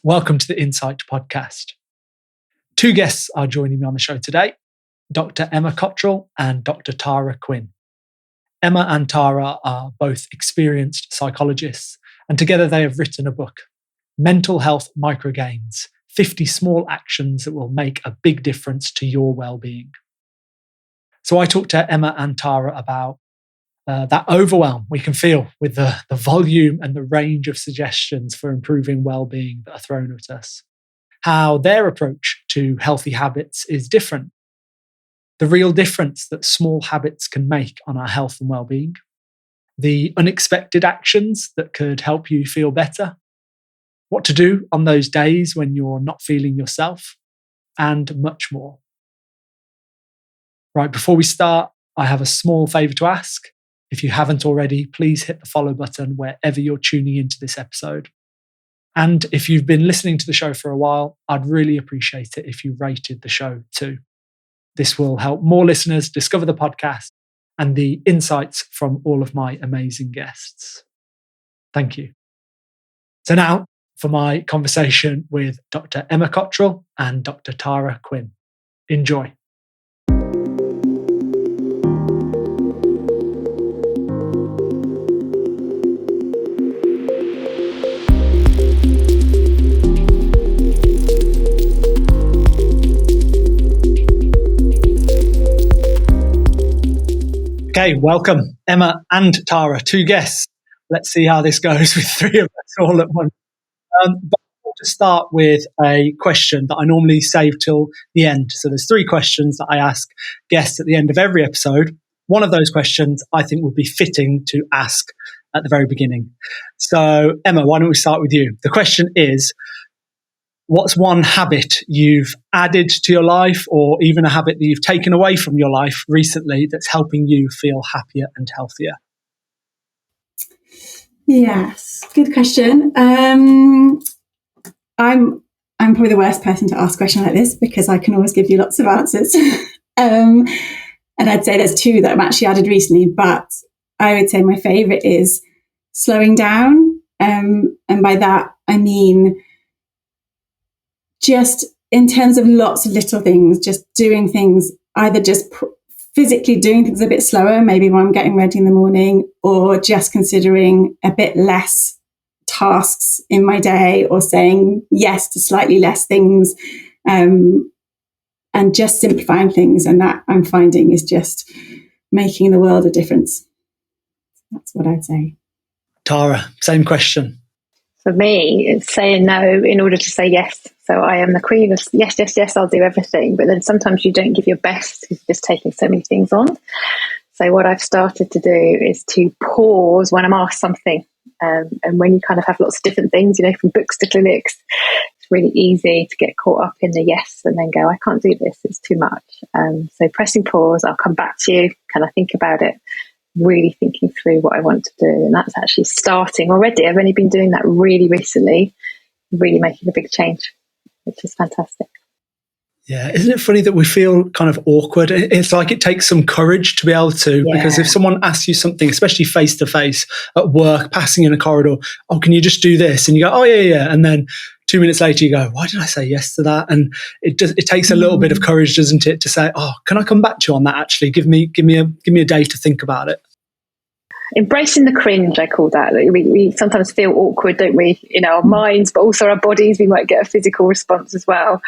Welcome to the Insight podcast. Two guests are joining me on the show today, Dr. Emma Cotterill and Dr. Tara Quinn. Emma and Tara are both experienced psychologists, and together they have written a book, Health Microgains, 50 Small Actions That Will Make a Big Difference to Your Wellbeing. So I talked to Emma and Tara about that overwhelm we can feel with the volume and the range of suggestions for improving well-being that are thrown at us. How their approach to healthy habits is different. The real difference that small habits can make on our health and well-being. The unexpected actions that could help you feel better. What to do on those days when you're not feeling yourself. And much more. Right, before we start, I have a small favour to ask. If you haven't already, please hit the follow button wherever you're tuning into this episode. And if you've been listening to the show for a while, I'd really appreciate it if you rated the show too. This will help more listeners discover the podcast and the insights from all of my amazing guests. Thank you. So now for my conversation with Dr. Emma Cotterill and Dr. Tara Quinn. Enjoy. Okay, welcome, Emma and Tara, two guests. Let's see how this goes with three of us all at once. But I want to start with a question that I normally save till the end. So there's three questions that I ask guests at the end of every episode. One of those questions I think would be fitting to ask at the very beginning. So Emma, why don't we start with you? The question is, what's one habit you've added to your life, or even a habit that you've taken away from your life recently that's helping you feel happier and healthier? Yes, good question. I'm probably the worst person to ask a question like this because I can always give you lots of answers. And I'd say there's two that I've actually added recently, but I would say my favourite is slowing down. And by that, I mean just in terms of lots of little things, just doing things, either just physically doing things a bit slower, maybe when I'm getting ready in the morning, or just considering a bit less tasks in my day, or saying yes to slightly less things, and just simplifying things. And that I'm finding is just making the world a difference. That's what I'd say. Tara, same question. For me, it's saying no in order to say yes. So I am the queen of yes, yes, yes, I'll do everything. But then sometimes you don't give your best because you're just taking so many things on. So what I've started to do is to pause when I'm asked something. And when you kind of have lots of different things, from books to clinics, it's really easy to get caught up in the yes and then go, I can't do this, it's too much. So pressing pause, I'll come back to you, can I think about it? Really thinking through what I want to do. And that's actually starting already. I've only been doing that really recently, really making a big change, which is fantastic. Yeah, isn't it funny that we feel kind of awkward? It's like it takes some courage to be able to, because if someone asks you something, especially face to face at work, passing in a corridor, oh, can you just do this? And you go, oh, yeah. And then 2 minutes later you go, why did I say yes to that? And it takes a little bit of courage, doesn't it, to say, oh, can I come back to you on that actually? Give me a day to think about it. Embracing the cringe, I call that. We sometimes feel awkward, don't we, in our minds, but also our bodies. We might get a physical response as well.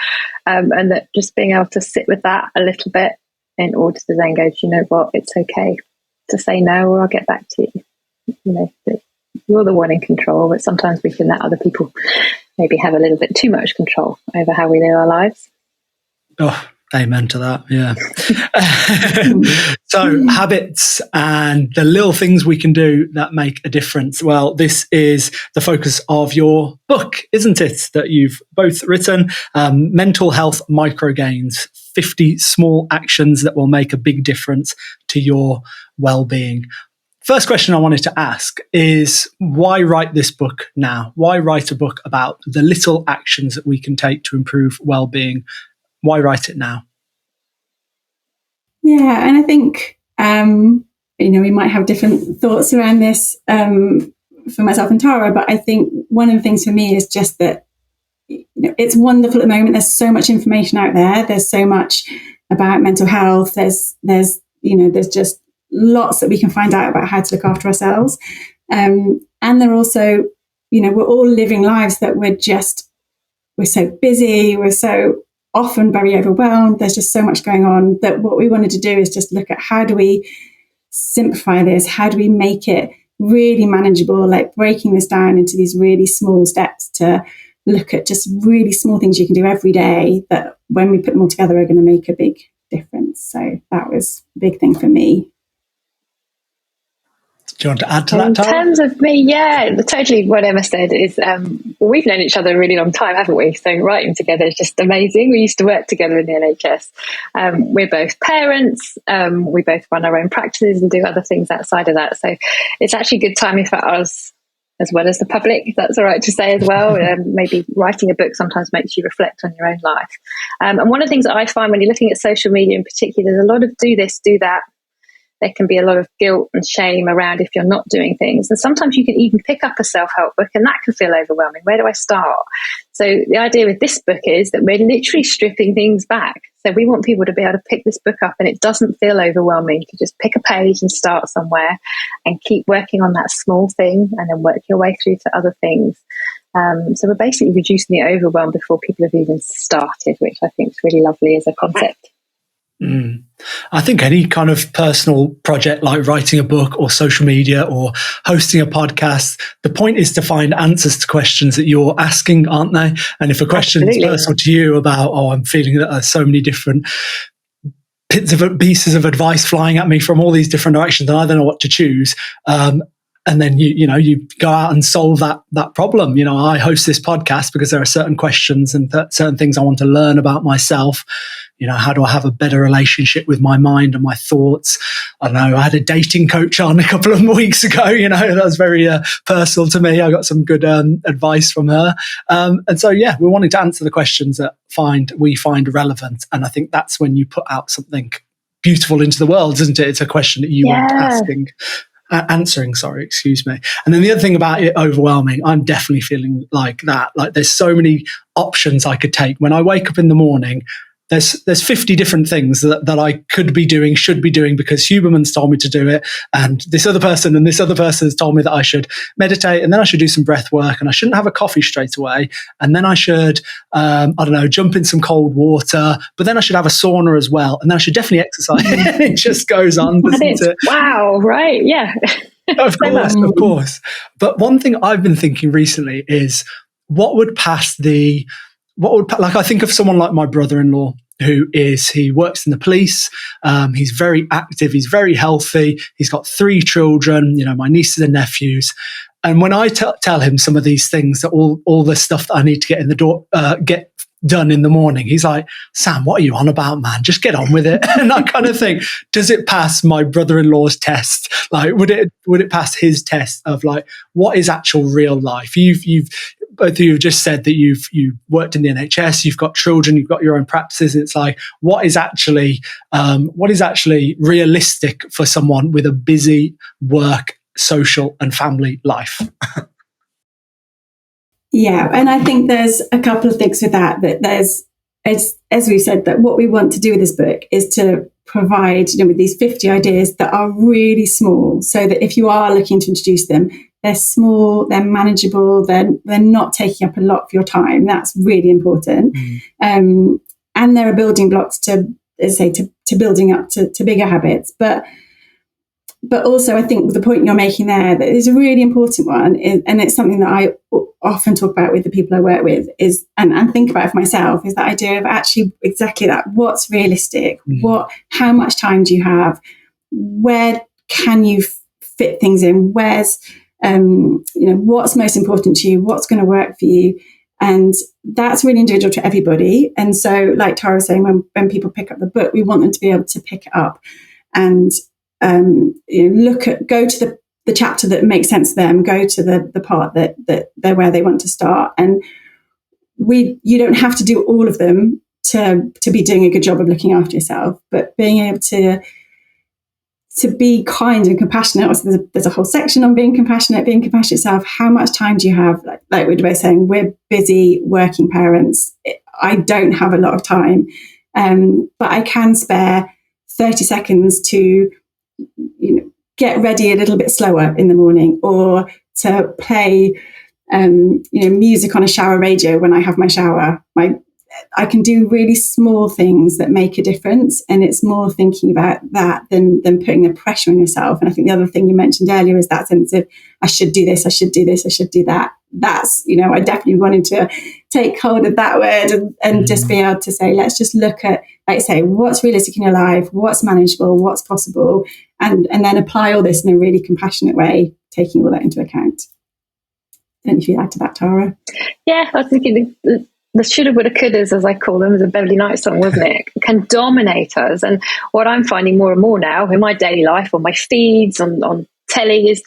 And that just being able to sit with that a little bit in order to then go, do you know what, it's okay to say no, or I'll get back to you. You're the one in control, but sometimes we can let other people maybe have a little bit too much control over how we live our lives. Oh, amen to that. Yeah. So habits and the little things we can do that make a difference. Well, this is the focus of your book, isn't it? That you've both written, Mental Health Microgains, 50 Small Actions That Will Make a Big Difference to Your Wellbeing. First question I wanted to ask is, why write this book now? Why write a book about the little actions that we can take to improve well-being? Why write it now? Yeah, and I think, we might have different thoughts around this for myself and Tara, but I think one of the things for me is just that it's wonderful at the moment. There's so much information out there. There's so much about mental health. There's just lots that we can find out about how to look after ourselves. And they're also, we're all living lives that we're so busy. We're so often very overwhelmed. There's just so much going on that what we wanted to do is just look at how do we simplify this? How do we make it really manageable, like breaking this down into these really small steps to look at just really small things you can do every day that when we put them all together are going to make a big difference. So that was a big thing for me. Do you want to add to that, Tara? In terms of me, yeah, totally what Emma said is, we've known each other a really long time, haven't we? So writing together is just amazing. We used to work together in the NHS. We're both parents. We both run our own practices and do other things outside of that. So it's actually good timing for us as well as the public, if that's all right to say as well. Maybe writing a book sometimes makes you reflect on your own life. And one of the things that I find when you're looking at social media in particular, there's a lot of do this, do that. There can be a lot of guilt and shame around if you're not doing things. And sometimes you can even pick up a self-help book and that can feel overwhelming. Where do I start? So the idea with this book is that we're literally stripping things back. So we want people to be able to pick this book up and it doesn't feel overwhelming to just pick a page and start somewhere and keep working on that small thing and then work your way through to other things. So we're basically reducing the overwhelm before people have even started, which I think is really lovely as a concept. I think any kind of personal project like writing a book or social media or hosting a podcast, the point is to find answers to questions that you're asking, aren't they? And if a question is personal to you about, I'm feeling that there's so many different pieces of advice flying at me from all these different directions and I don't know what to choose. And then you go out and solve that problem. I host this podcast because there are certain questions and certain things I want to learn about myself. How do I have a better relationship with my mind and my thoughts? I don't know. I had a dating coach on a couple of weeks ago. That was very personal to me. I got some good advice from her. And so, yeah, we're wanting to answer the questions that we find relevant. And I think that's when you put out something beautiful into the world, isn't it? It's a question that you want answering, excuse me. And then the other thing about it overwhelming, I'm definitely feeling like that. Like there's so many options I could take. When I wake up in the morning, there's 50 different things that I could be doing, should be doing because Huberman's told me to do it. And this other person has told me that I should meditate and then I should do some breath work and I shouldn't have a coffee straight away. And then I should, jump in some cold water, but then I should have a sauna as well. And then I should definitely exercise. It just goes on, doesn't it? Wow, right. Yeah. Of course. But one thing I've been thinking recently is I think of someone like my brother-in-law he works in the police. He's very active. He's very healthy. He's got 3 children, my nieces and nephews. And when I tell him some of these things, that all the stuff that I need to get in the door, get done in the morning, he's like, Sam, what are you on about, man? Just get on with it. And I kind of think, does it pass my brother-in-law's test? Like, would it pass his test of like, what is actual real life? Both of you have just said that you've worked in the NHS, you've got children, you've got your own practices. It's like, what is actually realistic for someone with a busy work, social and family life? Yeah, and I think there's a couple of things with that there's, as we said, that what we want to do with this book is to provide, with these 50 ideas that are really small, so that if you are looking to introduce them, they're small, they're manageable, they're not taking up a lot of your time. That's really important. And there are building blocks to building up to bigger habits. But also, I think the point you're making there that is a really important one, and it's something that I often talk about with the people I work with, is and think about for myself, is that idea of actually exactly that. What's realistic? How much time do you have? Where can you fit things in? Where's what's most important to you? What's going to work for you? And that's really individual to everybody. And so, like Tara was saying, when people pick up the book, we want them to be able to pick it up and go to the chapter that makes sense to them, go to the part that they're where they want to start. And you don't have to do all of them to be doing a good job of looking after yourself, but being able to to be kind and compassionate. Also, there's a whole section on being compassionate yourself. How much time do you have? Like we're both saying, we're busy working parents. I don't have a lot of time, but I can spare 30 seconds to, get ready a little bit slower in the morning, or to play, music on a shower radio when I have my shower. I can do really small things that make a difference, and it's more thinking about that than putting the pressure on yourself. And I think the other thing you mentioned earlier is that sense of, I should do this, I should do this, I should do that. That's, I definitely wanted to take hold of that word and just be able to say, let's just look at, like I say, what's realistic in your life, what's manageable, what's possible, and then apply all this in a really compassionate way, taking all that into account. Don't know if you'd add to that, Tara? Yeah, I was thinking the shoulda, woulda, couldas, as I call them, was a Beverly Knight song, wasn't it? Can dominate us. And what I'm finding more and more now in my daily life, on my feeds, on telly, is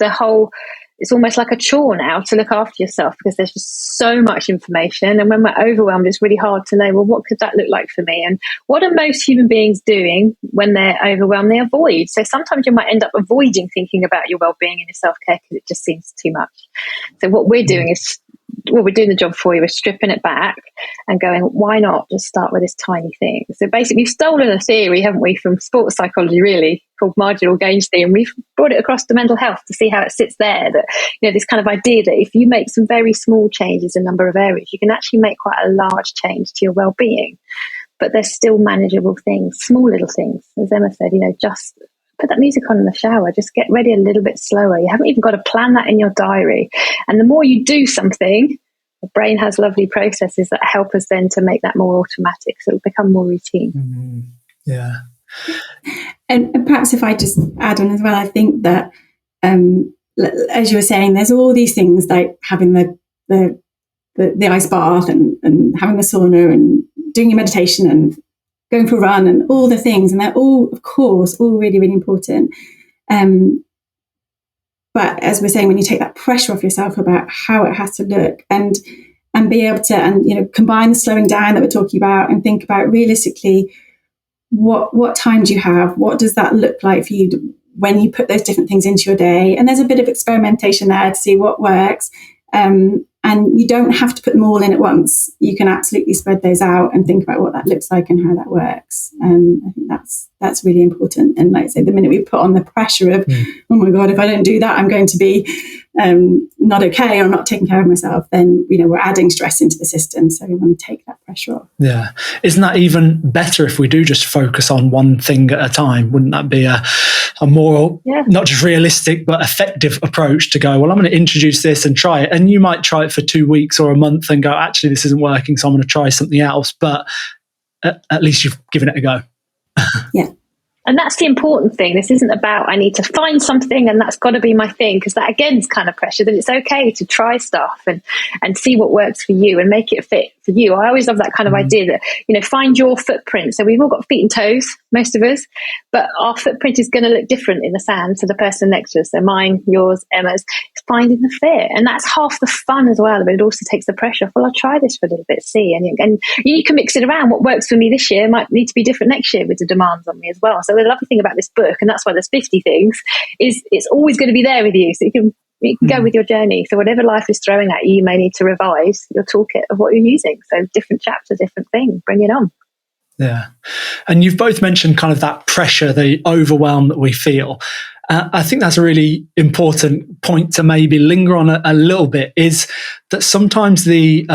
it's almost like a chore now to look after yourself, because there's just so much information. And when we're overwhelmed, it's really hard to know, well, what could that look like for me? And what are most human beings doing when they're overwhelmed? They avoid. So sometimes you might end up avoiding thinking about your well-being and your self-care because it just seems too much. So what we're doing is, we're doing the job for you. We're stripping it back and going, why not just start with this tiny thing? So basically, we've stolen a theory, haven't we, from sports psychology, really, called marginal gains theory, and we've brought it across to mental health to see how it sits there. That, this kind of idea that if you make some very small changes in a number of areas, you can actually make quite a large change to your well-being. But there's still manageable things, small little things. As Emma said, just put that music on in the shower, just get ready a little bit slower. You haven't even got to plan that in your diary. And the more you do something, the brain has lovely processes that help us then to make that more automatic, so it'll become more routine. Mm-hmm. Yeah. And perhaps if I just add on as well, I think that, as you were saying, there's all these things like having the ice bath and having the sauna and doing your meditation and going for a run and all the things. And they're all, of course, all really, really important. But as we're saying, when you take that pressure off yourself about how it has to look and be able to, combine the slowing down that we're talking about and think about realistically, what time do you have? What does that look like for you when you put those different things into your day? And there's a bit of experimentation there to see what works. And you don't have to put them all in at once. You can absolutely spread those out and think about what that looks like and how that works. I think that's really important. And like I say, the minute we put on the pressure of, oh my God, if I don't do that, I'm going to be not okay or not taking care of myself, then, we're adding stress into the system. So we want to take that pressure off. Yeah. Isn't that even better if we do just focus on one thing at a time? Wouldn't that be a more, not just realistic, but effective approach to go, well, I'm going to introduce this and try it. And you might try it for 2 weeks or a month and go, actually, this isn't working, so I'm going to try something else. But at least you've given it a go. Yeah. And that's the important thing. This isn't about, I need to find something and that's got to be my thing, because that again is kind of pressure. That it's okay to try stuff and see what works for you and make it fit for you. I always love that kind of idea that, find your footprint. So we've all got feet and toes, most of us, but our footprint is going to look different in the sand to the person next to us. So mine, yours, Emma's. It's finding the fit. And that's half the fun as well. But it also takes the pressure off. Well, I'll try this for a little bit, see. And you can mix it around. What works for me this year might need to be different next year with the demands on me as well. So the lovely thing about this book, and that's why there's 50 things, is it's always going to be there with you. So you can go with your journey. So whatever life is throwing at you, you may need to revise your toolkit of what you're using. So different chapter, different thing, bring it on. Yeah. And you've both mentioned kind of that pressure, the overwhelm that we feel. I think that's a really important point to maybe linger on a little bit, is that sometimes the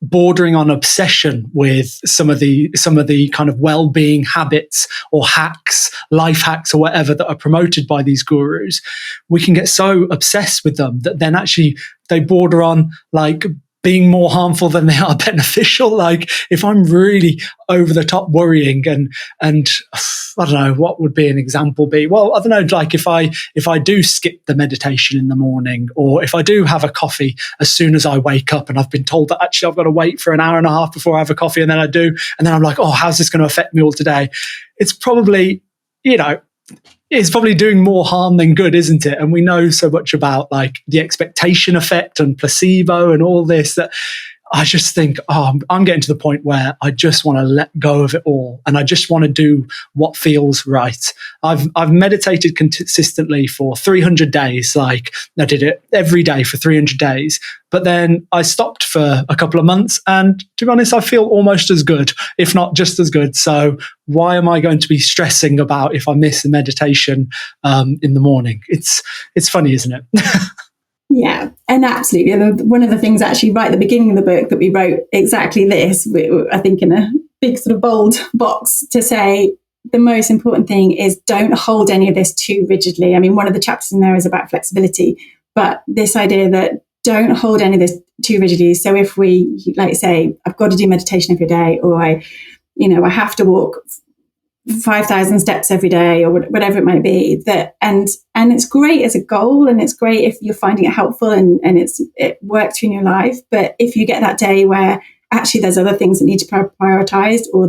bordering on obsession with some of the kind of well-being habits or hacks, life hacks or whatever that are promoted by these gurus, we can get so obsessed with them that then actually they border on like being more harmful than they are beneficial. Like if I'm really over the top worrying and I don't know, what would be an example be? Well, I don't know, like if I do skip the meditation in the morning, or if I do have a coffee as soon as I wake up and I've been told that actually I've got to wait for an hour and a half before I have a coffee, and then I do, and then I'm like, oh, how's this going to affect me all today? It's probably, it's probably doing more harm than good, isn't it? And we know so much about like the expectation effect and placebo and all this, that I just think, I'm getting to the point where I just want to let go of it all, and I just want to do what feels right. I've meditated consistently for 300 days. Like, I did it every day for 300 days, but then I stopped for a couple of months, and to be honest, I feel almost as good, if not just as good. So why am I going to be stressing about if I miss a meditation in the morning? It's funny, isn't it? Yeah, and absolutely. And one of the things actually right at the beginning of the book that we wrote exactly this, I think in a big sort of bold box, to say the most important thing is don't hold any of this too rigidly. I mean, one of the chapters in there is about flexibility, but this idea that don't hold any of this too rigidly. So if we, like, say, I've got to do meditation every day, or I have to walk 5,000 steps every day, or whatever it might be, that and it's great as a goal, and it's great if you're finding it helpful and it works in your life. But if you get that day where actually there's other things that need to be prioritized, or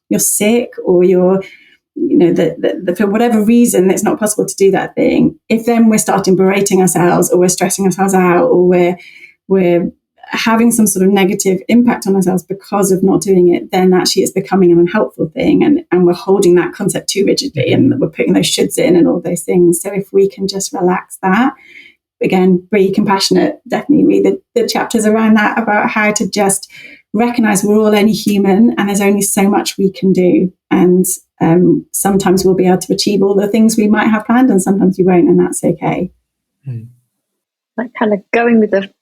you're sick, or you're for whatever reason it's not possible to do that thing, if then we're starting berating ourselves, or we're stressing ourselves out, or we're having some sort of negative impact on ourselves because of not doing it, then actually it's becoming an unhelpful thing, and we're holding that concept too rigidly, and we're putting those shoulds in and all those things. So if we can just relax that, again, be compassionate, definitely read the chapters around that, about how to just recognize we're all only human, and there's only so much we can do, and sometimes we'll be able to achieve all the things we might have planned, and sometimes we won't, and that's okay. Like, kind of going with the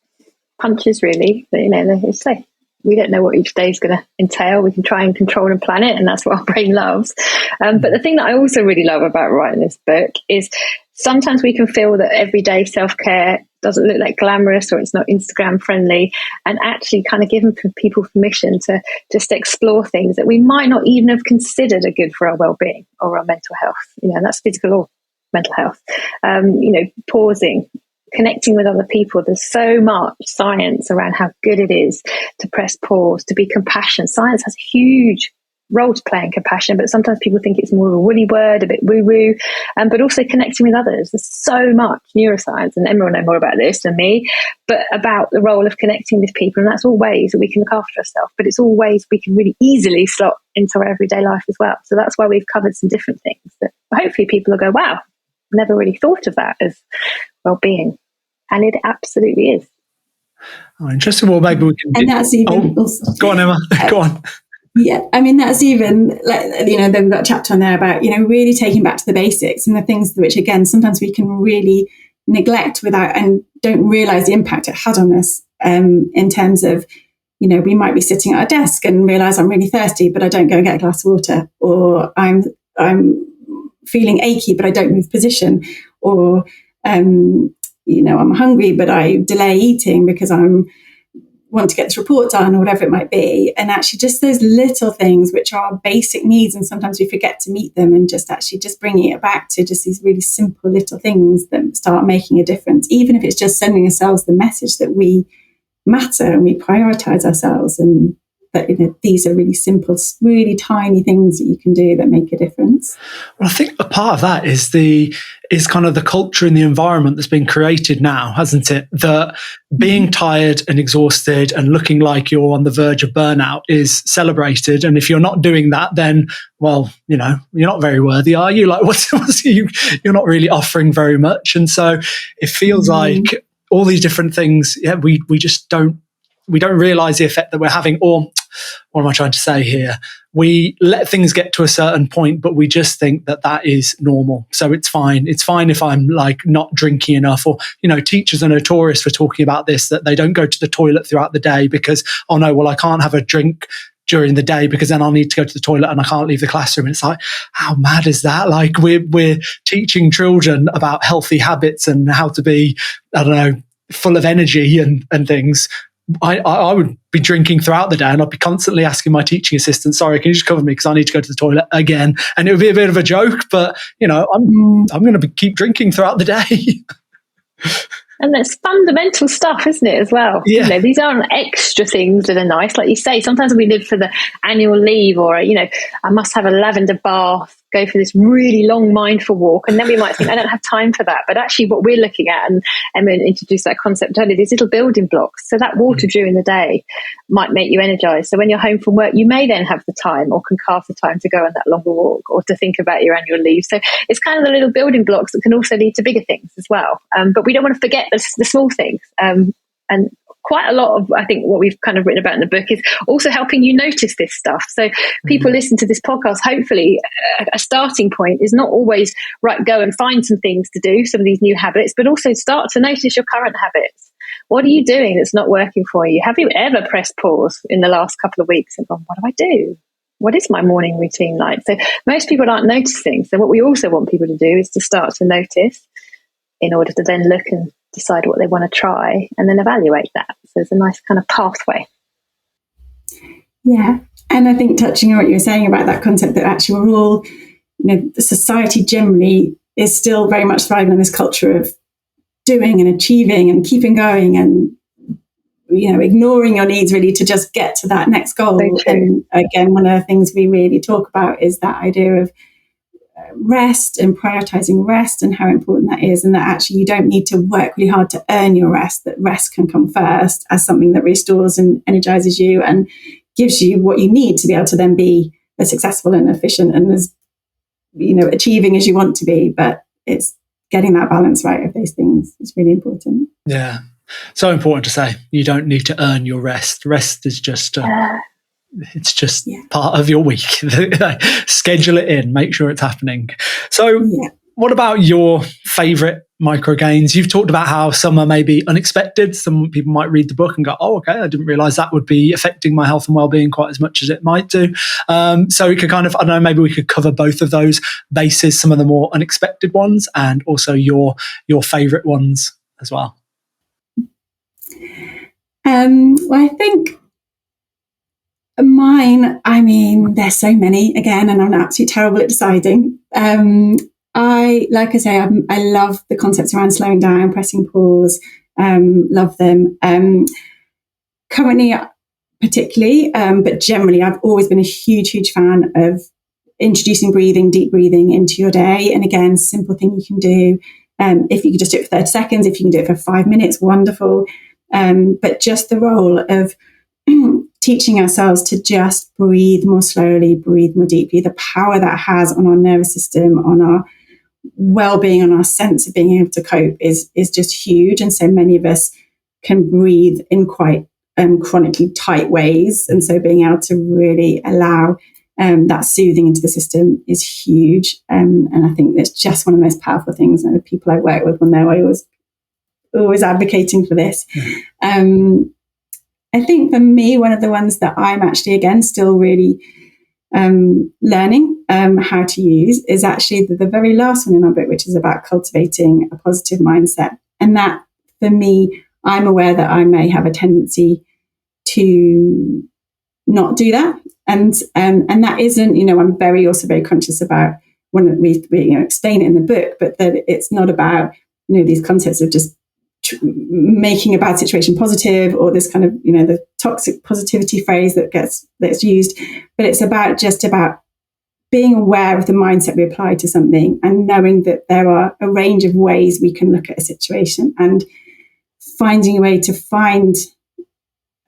punches, really. It's like, we don't know what each day is going to entail. We can try and control and plan it, and that's what our brain loves. But the thing that I also really love about writing this book is sometimes we can feel that everyday self-care doesn't look like glamorous, or it's not Instagram friendly, and actually kind of giving people permission to just explore things that we might not even have considered are good for our well-being or our mental health. And that's physical or mental health. Pausing, connecting with other people. There's so much science around how good it is to press pause, to be compassionate. Science has a huge role to play in compassion, but sometimes people think it's more of a woolly word, a bit woo-woo, but also connecting with others. There's so much neuroscience, and Emma will know more about this than me, but about the role of connecting with people, and that's all ways that we can look after ourselves, but it's all ways we can really easily slot into our everyday life as well. So that's why we've covered some different things that hopefully people will go, wow, never really thought of that as well-being. And it absolutely is. Oh, interesting. Well, maybe we can... And that's even... Go on, Emma. Go on. Yeah, I mean, that's even, they've got a chapter on there about, really taking back to the basics, and the things which, again, sometimes we can really neglect and don't realise the impact it had on us, in terms of, we might be sitting at our desk and realise I'm really thirsty, but I don't go and get a glass of water, or I'm feeling achy, but I don't move position, or, I'm hungry, but I delay eating because want to get this report done, or whatever it might be. And actually just those little things which are basic needs, and sometimes we forget to meet them, and just bringing it back to just these really simple little things that start making a difference, even if it's just sending ourselves the message that we matter and we prioritize ourselves, and that these are really simple, really tiny things that you can do that make a difference. Well, I think a part of that is kind of the culture and the environment that's been created now, hasn't it? That being tired and exhausted and looking like you're on the verge of burnout is celebrated. And if you're not doing that, then, well, you're not very worthy, are you? Like, you're not really offering very much. And so it feels like all these different things, we just don't realize the effect that we're having. Or what am I trying to say here? We let things get to a certain point, but we just think that is normal. So it's fine. It's fine if I'm like not drinking enough, or, teachers are notorious for talking about this, that they don't go to the toilet throughout the day because, oh no, well, I can't have a drink during the day because then I'll need to go to the toilet and I can't leave the classroom. And it's like, how mad is that? Like, we're teaching children about healthy habits and how to be, I don't know, full of energy and things. I would be drinking throughout the day, and I'd be constantly asking my teaching assistant, sorry, can you just cover me because I need to go to the toilet again? And it would be a bit of a joke, but I'm going to keep drinking throughout the day. And that's fundamental stuff, isn't it, as well? Yeah. These aren't extra things that are nice. Like you say, sometimes we live for the annual leave, or, I must have a lavender bath go for this really long mindful walk, and then we might think, I don't have time for that. But actually what we're looking at, and Emma introduced that concept earlier, these little building blocks. So that water during the day might make you energized. So when you're home from work, you may then have the time, or can carve the time, to go on that longer walk, or to think about your annual leave. So it's kind of the little building blocks that can also lead to bigger things as well. But we don't want to forget the small things. And quite a lot of, I think, what we've kind of written about in the book is also helping you notice this stuff. So people listen to this podcast, hopefully a starting point is not always, right, go and find some things to do, some of these new habits, but also start to notice your current habits. What are you doing that's not working for you? Have you ever pressed pause in the last couple of weeks and gone, what do I do? What is my morning routine like? So most people aren't noticing. So what we also want people to do is to start to notice, in order to then look and decide what they want to try, and then evaluate that. So it's a nice kind of pathway. Yeah. And I think, touching on what you were saying about that concept, that actually we're all, the society generally is still very much thriving on this culture of doing and achieving and keeping going, and ignoring your needs really to just get to that next goal. And again, one of the things we really talk about is that idea of rest and prioritizing rest, and how important that is, and that actually you don't need to work really hard to earn your rest, that rest can come first as something that restores and energizes you and gives you what you need to be able to then be as successful and efficient and as achieving as you want to be. But it's getting that balance right of those things is really important. Yeah, so important to say you don't need to earn your rest. Rest is just it's just part of your week. Schedule it in, make sure it's happening. So what about your favorite microgains? You've talked about how some are maybe unexpected. Some people might read the book and go, oh, okay, I didn't realize that would be affecting my health and well-being quite as much as it might do. So we could kind of, I don't know, maybe we could cover both of those bases, some of the more unexpected ones and also your favorite ones as well. Well, I think mine, there's so many again, and I'm absolutely terrible at deciding. I love the concepts around slowing down, pressing pause, love them. Currently, particularly, but generally, I've always been a huge fan of introducing deep breathing into your day. And again, simple thing you can do. If you could just do it for 30 seconds, if you can do it for 5 minutes, wonderful. But just the role of teaching ourselves to just breathe more slowly, breathe more deeply, the power that has on our nervous system, on our well-being, on our sense of being able to cope is just huge. And so many of us can breathe in quite chronically tight ways. And so being able to really allow that soothing into the system is huge. And I think that's just one of the most powerful things. And the people I work with will know I always advocating for this. I think for me, one of the ones that I'm actually, again, still really learning how to use is actually the very last one in our book, which is about cultivating a positive mindset. And that, for me, I'm aware that I may have a tendency to not do that. And that isn't, I'm also very conscious about when we explain it in the book, but that it's not about, these concepts of just making a bad situation positive, or this kind of the toxic positivity phrase that's used, but it's about being aware of the mindset we apply to something, and knowing that there are a range of ways we can look at a situation, and finding a way to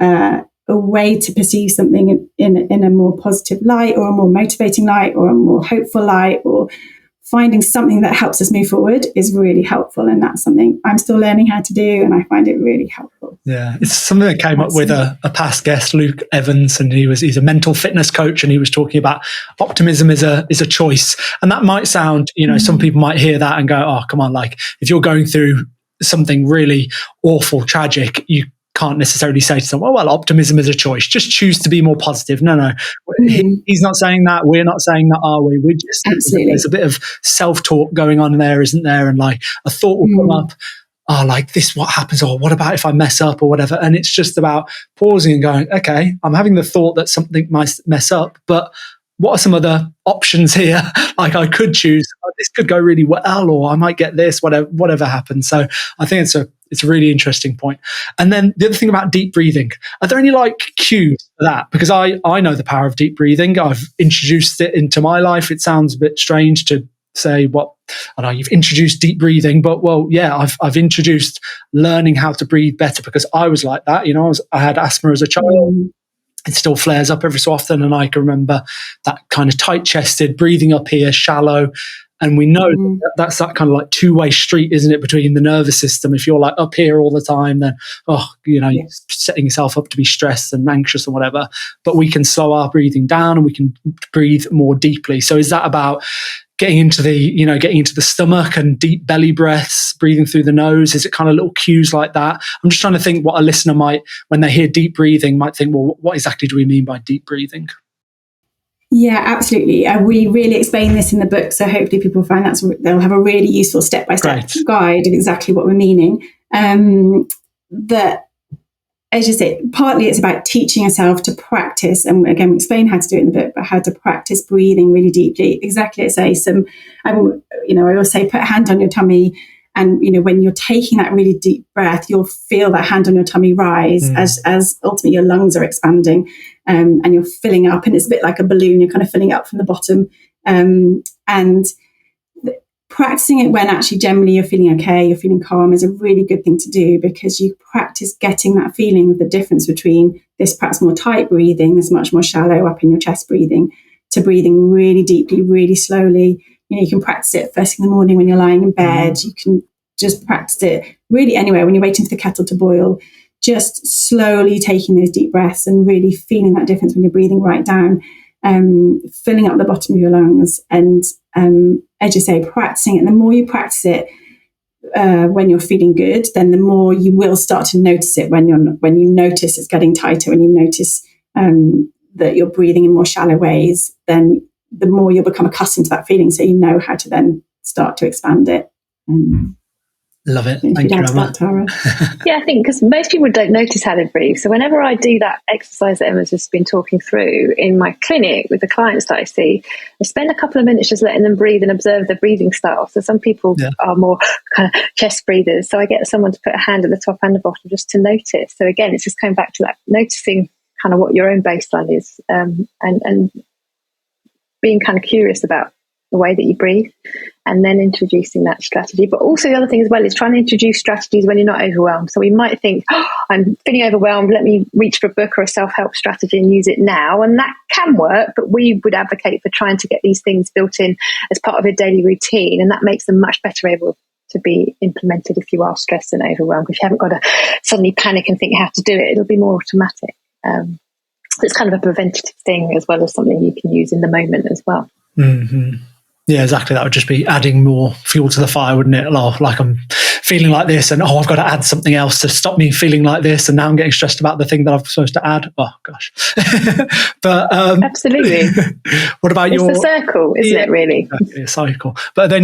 a way to perceive something in a more positive light, or a more motivating light, or a more hopeful light, or finding something that helps us move forward is really helpful. And that's something I'm still learning how to do, and I find it really helpful. Yeah, it's something that came up with a past guest, Luke Evans, and he's a mental fitness coach, and he was talking about optimism is a choice. And that might sound, some people might hear that and go, oh, come on, like if you're going through something really awful, tragic, you can't necessarily say to someone, well, optimism is a choice. Just choose to be more positive. No. He's not saying that. We're not saying that, are we? We're just, there's a bit of self-talk going on there, isn't there? And like a thought will come up, oh, like this, what happens? Or what about if I mess up or whatever? And it's just about pausing and going, okay, I'm having the thought that something might mess up, but what are some other options here? Like I could choose, this could go really well, or I might get this, whatever happens. So I think it's a really interesting point. And then the other thing about deep breathing, are there any like cues for that? Because I know the power of deep breathing. I've introduced it into my life. It sounds a bit strange to say I know you've introduced deep breathing, but I've introduced learning how to breathe better, because I was like that. I had asthma as a child. It still flares up every so often, and I can remember that kind of tight-chested, breathing up here, shallow. And we know that's that kind of like two-way street, isn't it, between the nervous system. If you're like up here all the time, then you're setting yourself up to be stressed and anxious and whatever. But we can slow our breathing down, and we can breathe more deeply. So is that about getting into the stomach and deep belly breaths, breathing through the nose? Is it kind of little cues like that? I'm just trying to think what a listener might, when they hear deep breathing, might think, well, what exactly do we mean by deep breathing? Yeah, absolutely. We really explain this in the book, so hopefully people find they'll have a really useful step-by-step guide of exactly what we're meaning. That, as you say, partly it's about teaching yourself to practice, and again, we explain how to do it in the book, but how to practice breathing really deeply. Exactly, I say I always say, put a hand on your tummy, and when you're taking that really deep breath, you'll feel that hand on your tummy rise as ultimately your lungs are expanding, and you're filling up, and it's a bit like a balloon. You're kind of filling up from the bottom, and practicing it when actually generally you're feeling okay, you're feeling calm, is a really good thing to do, because you practice getting that feeling of the difference between this perhaps more tight breathing, this much more shallow up in your chest breathing, to breathing really deeply, really slowly. You can practice it first thing in the morning when you're lying in bed. You can just practice it really anywhere when you're waiting for the kettle to boil, just slowly taking those deep breaths and really feeling that difference when you're breathing right down, filling up the bottom of your lungs. And as you say, practicing it. And the more you practice it when you're feeling good, then the more you will start to notice it when you notice it's getting tighter, when you notice that you're breathing in more shallow ways, then the more you'll become accustomed to that feeling, so you know how to then start to expand it. Love it. Thank you, Emma. Tara. Yeah, I think because most people don't notice how they breathe. So whenever I do that exercise that Emma's just been talking through in my clinic with the clients that I see, I spend a couple of minutes just letting them breathe and observe their breathing style. So some people are more kind of chest breathers. So I get someone to put a hand at the top and the bottom just to notice. So again, it's just coming back to that, noticing kind of what your own baseline is, and being kind of curious about the way that you breathe, and then introducing that strategy. But also the other thing as well is trying to introduce strategies when you're not overwhelmed. So we might think, I'm feeling overwhelmed, let me reach for a book or a self-help strategy and use it now. And that can work, but we would advocate for trying to get these things built in as part of a daily routine. And that makes them much better able to be implemented if you are stressed and overwhelmed. If you haven't got to suddenly panic and think how to do it, it'll be more automatic. It's kind of a preventative thing as well as something you can use in the moment as well. Mm-hmm. Yeah, exactly. That would just be adding more fuel to the fire, wouldn't it? Like I'm feeling like this, and I've got to add something else to stop me feeling like this, and now I'm getting stressed about the thing that I'm supposed to add. Oh gosh. But absolutely. What about it's a circle, isn't it? Really, exactly, a cycle. But are there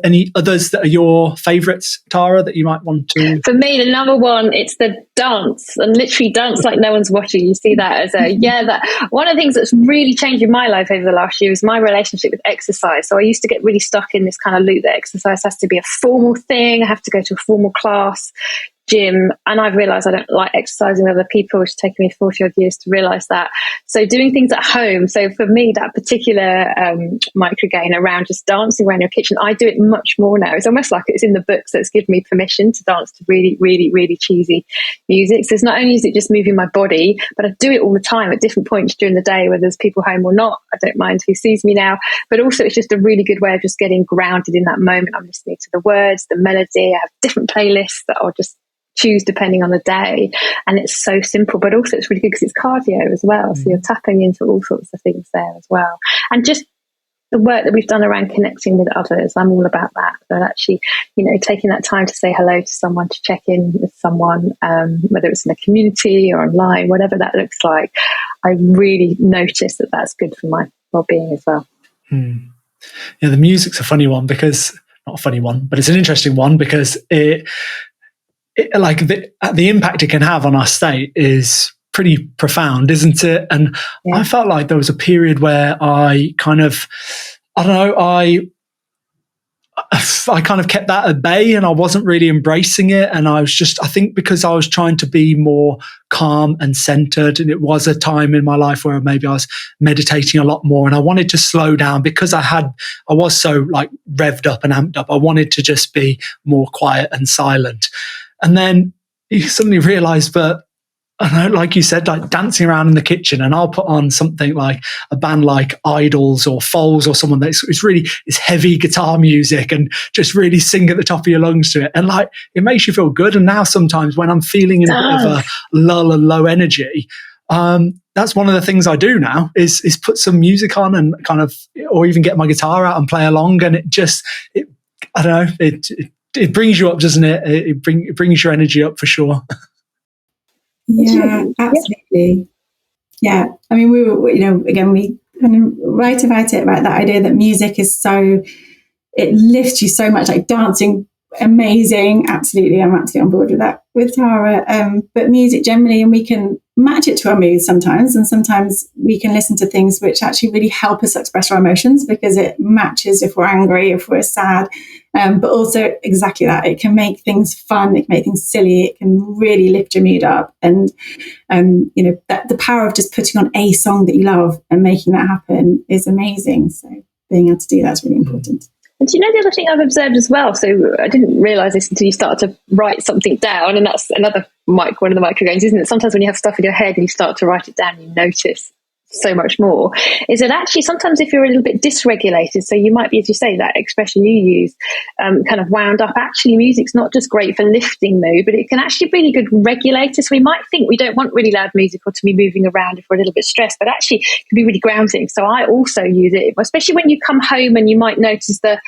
any others that are your favourites, Tara, that you might want to? For me, the number one, it's the dance, and literally dance like no one's watching. You see that as that one of the things that's really changed in my life over the last year is my relationship with exercise. So I used to get really stuck in this kind of loop that exercise has to be a formal thing. I have to go to a formal class, gym, and I've realised I don't like exercising with other people, which has taken me 40 odd years to realise that. So doing things at home. So for me, that particular microgain around just dancing around your kitchen, I do it much more now. It's almost like it's in the book, so it's given me permission to dance to really, really, really cheesy music. So it's not only is it just moving my body, but I do it all the time at different points during the day, whether there's people home or not. I don't mind who sees me now. But also it's just a really good way of just getting grounded in that moment. I'm listening to the words, the melody. I have different playlists that I'll just choose depending on the day, and it's so simple, but also it's really good because it's cardio as well, so you're tapping into all sorts of things there as well. And just the work that we've done around connecting with others, I'm all about that. But actually, taking that time to say hello to someone, to check in with someone, whether it's in a community or online, whatever that looks like, I really notice that that's good for my well-being as well. Yeah, the music's a funny one, because not a funny one, but it's an interesting one, because the impact it can have on our state is pretty profound, isn't it? And I felt like there was a period where I kind of, I don't know, I kind of kept that at bay and I wasn't really embracing it. And I think because I was trying to be more calm and centered, and it was a time in my life where maybe I was meditating a lot more and I wanted to slow down because I was so like revved up and amped up. I wanted to just be more quiet and silent. And then you suddenly realize that, I don't know, like you said, like dancing around in the kitchen, and I'll put on something like a band like Idols or Foals or someone it's heavy guitar music and just really sing at the top of your lungs to it. And like, it makes you feel good. And now sometimes when I'm feeling in a bit of a lull and low energy, that's one of the things I do now is put some music on and kind of, or even get my guitar out and play along. And I don't know, it brings you up, doesn't it? It brings your energy up for sure. Yeah, absolutely. Yeah. I mean, we were, again, we kind of write about that idea that music is it lifts you so much, like dancing, amazing. Absolutely. I'm absolutely on board with that with Tara. But music generally, and we can match it to our moods sometimes. And sometimes we can listen to things which actually really help us express our emotions because it matches if we're angry, if we're sad. But also exactly that. It can make things fun. It can make things silly. It can really lift your mood up. And, that the power of just putting on a song that you love and making that happen is amazing. So being able to do that is really important. And do you know the other thing I've observed as well? So I didn't realise this until you start to write something down, and that's one of the microgains, isn't it? Sometimes when you have stuff in your head and you start to write it down, you notice so much more. Is that actually sometimes if you're a little bit dysregulated, so you might be, as you say, that expression you use, kind of wound up. Actually, music's not just great for lifting mood, but it can actually be a really good regulator. So we might think we don't want really loud music or to be moving around if we're a little bit stressed, but actually it can be really grounding. So I also use it, especially when you come home and you might notice that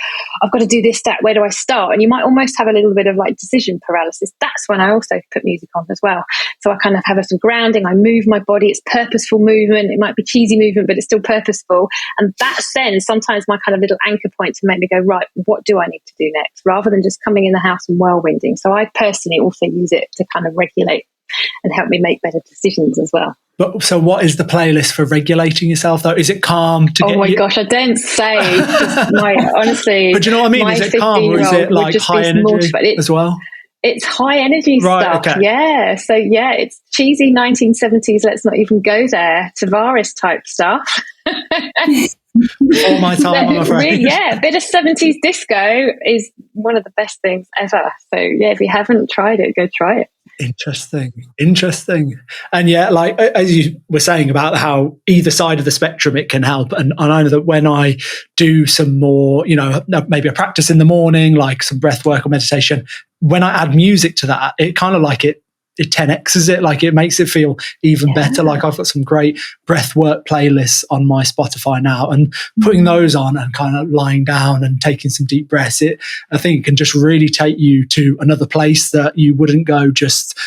I've got to do this, that, where do I start? And you might almost have a little bit of like decision paralysis. That's when I also put music on as well. So I kind of have some grounding. I move my body. It's purposeful movement. It might be cheesy movement, but it's still purposeful. And that's then sometimes my kind of little anchor point to make me go, right, what do I need to do next? Rather than just coming in the house and whirlwinding. So I personally also use it to kind of regulate and help me make better decisions as well. But so what is the playlist for regulating yourself though? Is it calm to get gosh, I don't say. Honestly. But do you know what I mean? Is it calm or is it like high energy as well? It's high energy stuff, okay. Yeah. So yeah, it's cheesy 1970s. Let's not even go there. Tavares type stuff. All my time, I'm afraid. Yeah, a bit of 70s disco is one of the best things ever. So yeah, if you haven't tried it, go try it. Interesting. And yeah, like as you were saying about how either side of the spectrum it can help. And I know that when I do some more, maybe a practice in the morning, like some breath work or meditation, when I add music to that, it kind of like it 10x's it, like it makes it feel even better. Like I've got some great breath work playlists on my Spotify now, and putting those on and kind of lying down and taking some deep breaths, I think it can just really take you to another place that you wouldn't go just